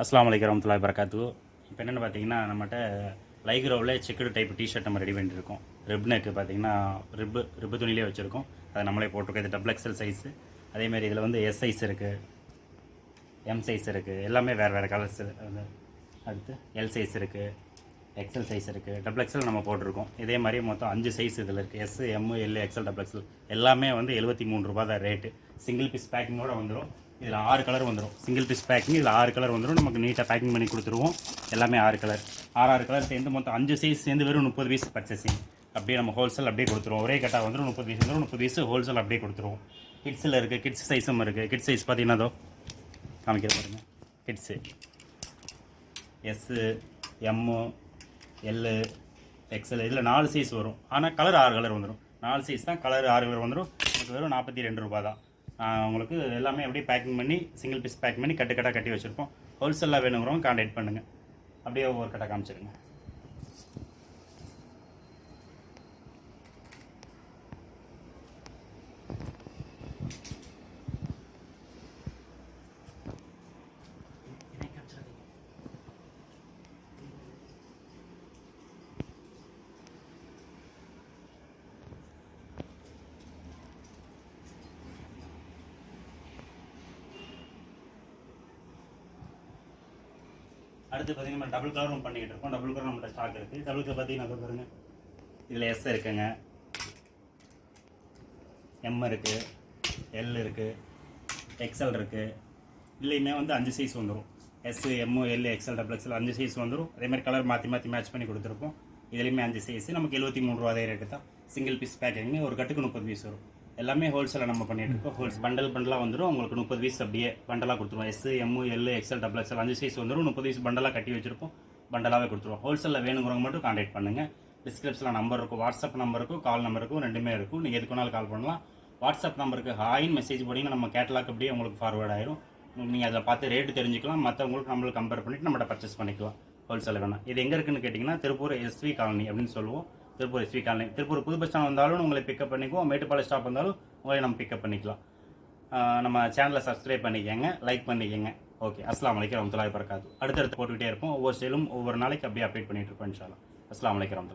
அஸ்ஸலாமு அலைக்கும் வரஹ்மத்துல்லாஹி வபரகாத்துஹு. இப்போ என்னென்னு பார்த்தீங்கன்னா, நம்மகிட்ட லைக்ரோவில் செக்குடு டைப் டிஷர்ட் நம்ம ரெடி பண்ணியிருக்கோம். ரிப் நெக்கு பார்த்தீங்கன்னா ரிப்பு துணியிலே வச்சுருக்கோம். அதை நம்மளே போட்டிருக்கோம். இது டபுள் எக்ஸல் சைஸு. அதேமாதிரி இதில் வந்து எஸ் சைஸ் இருக்குது, எம் சைஸ் இருக்குது, எல்லாமே வேறு வேறு கலர்ஸ். அடுத்து எல் சைஸ் இருக்குது, எக்ஸல் சைஸ் இருக்குது, டபுள் எக்ஸல் நம்ம போட்டிருக்கோம். இதே மாதிரி மொத்தம் 5 சைஸ் இதில் இருக்குது. S, M, L, XL, double XL எல்லாமே வந்து 73 ரூபா தான் ரேட்டு. சிங்கிள் பீஸ் பேக்கிங்கோடு வந்துடும். இதில் 6 கலர் வந்துடும். சிங்கிள் பீஸ் பேக்கிங் இதில் 6 கலர் வந்துடும். நமக்கு நீட்டாக பேக்கிங் பண்ணி கொடுத்துருவோம். எல்லாமே 6 கலர், 6 கலர் சேர்ந்து மொத்தம் 5 சைஸ் சேர்ந்து வெறும் 30 பீஸ் பர்ச்சேசிங். அப்படியே நம்ம ஹோல்சேல் அப்படியே கொடுத்துருவோம். ஒரே கட்டாக வந்துடும். 30 பீஸ் வந்துடும். 30 பீஸ் ஹோல்சேல் அப்படியே கொடுத்துருவோம். கிட்ஸில் இருக்குது, கிட்ஸ் சைஸும் இருக்குது. கிட்ஸ் சைஸ் பார்த்தீங்கன்னா அதோ காமிக்கிற பாருங்க. கிட்ஸு எஸ்ஸு, எம்மு, எல்லு, எக்ஸல் இதில் 4 சைஸ் வரும். ஆனால் கலர் 6 கலர் வந்துடும். 4 சைஸ் தான், கலர் 6 கலர் வந்துடும். உங்களுக்கு வெறும் 42 ரூபா தான். உங்களுக்கு எல்லாமே அப்படியே பேக்கிங் பண்ணி சிங்கிள் பீஸ் பேக்கிங் பண்ணி கட்டாக கட்டி வச்சுருப்போம். ஹோல்சேலாக வேணுங்கிறவங்க கான்டாக்ட் பண்ணுங்கள். அப்படியே ஒவ்வொரு கட்டாக காமிச்சிருங்க. அடுத்து பார்த்தீங்கன்னா டபுள் கலரும் பண்ணிக்கிட்டு இருக்கோம். டபுள் கலர் நம்மகிட்ட ஸ்டாக் இருக்குது. டபுள் கலர் பார்த்தீங்கன்னா பாருங்கள், இதில் எஸ் இருக்குங்க, எம் இருக்குது, எல் இருக்குது, எக்ஸல் இருக்குது. இதுலேயுமே வந்து 5 சைஸ் வந்துடும். S, M, L, XL, double XL 5 size வந்துடும். அதேமாதிரி கலர் மாற்றி மேட்ச் பண்ணி கொடுத்துருப்போம். இதுலேயுமே 5 சைஸ். நமக்கு 73 ரூபா ரேட்டு தான். சிங்கிள் பீஸ் பேக்கிங் ஒரு கட்டுக்கு 30 பீஸ் வரும். எல்லாமே ஹோல்சேலாக நம்ம பண்ணிகிட்டு இருக்கோம். பண்டலாக வந்துடும். உங்களுக்கு 30 பீஸ் அப்படியே பண்டலாக கொடுத்துருவோம். S, M, L, XL, double XL 5 size வந்துடும். 30 பீஸ் பண்டலாக கட்டி வச்சுருப்போம். பண்டலாகவே கொடுத்துருவோம். ஹோல்சேலில் வேணுங்கிறவங்க மட்டும் கான்டாக்ட் பண்ணுங்கள். டிஸ்கிரிப்ஷனில் நம்பர் இருக்கும், வாட்ஸ்அப் நம்பருக்கும் கால் நம்பருக்கும் ரெண்டுமே இருக்கும். நீங்கள் எதுக்கு வேணாலும் கால் பண்ணலாம். வாட்ஸ்அப் நம்பருக்கு ஹாயின்னு மெசேஜ் போட்டிங்கன்னா நம்ம கேட்டலாக் அப்படியே உங்களுக்கு ஃபார்வேர்ட் ஆயிரும். நீங்கள் அதில் பார்த்து ரேட்டு தெரிஞ்சுக்கலாம். மற்றவங்களுக்கு நம்மளுக்கு கம்பேர் பண்ணிவிட்டு நம்மகிட்ட பர்ச்சேஸ் பண்ணிக்கலாம். ஹோல்சேலில் வேணாம். இது எங்கே இருக்குன்னு கேட்டிங்கன்னா திருப்பூர் எஸ்வி காலனி அப்படின்னு சொல்லுவோம். Tiruppur SV colony. திருப்பூர் புது பஸ் ஸ்டாண்ட் வந்தாலும் உங்களை பிக்கப் பண்ணிக்குவோம். மேட்டுப்பாளையம் ஸ்டாப் வந்தாலும் உங்களை நம்ம பிக்கப் பண்ணிக்கலாம். நம்ம சேனலை சப்ஸ்கிரைப் பண்ணிக்கோங்க, லைக் பண்ணிக்கோங்க. ஓகே, அஸ்ஸலாமு அலைக்கும் வரஹ்மத்துல்லாஹி வபரகாத்துஹு. அடுத்தடுத்து போட்டுக்கிட்டே இருப்போம். ஒவ்வொரு சேலும் ஒவ்வொரு நாளைக்கு அப்படியே அப்டேட் பண்ணிட்டு இருப்போம் இன்ஷா அல்லாஹ். அஸ்ஸலாமு அலைக்கும் வரஹ்மத்துல்லாஹி.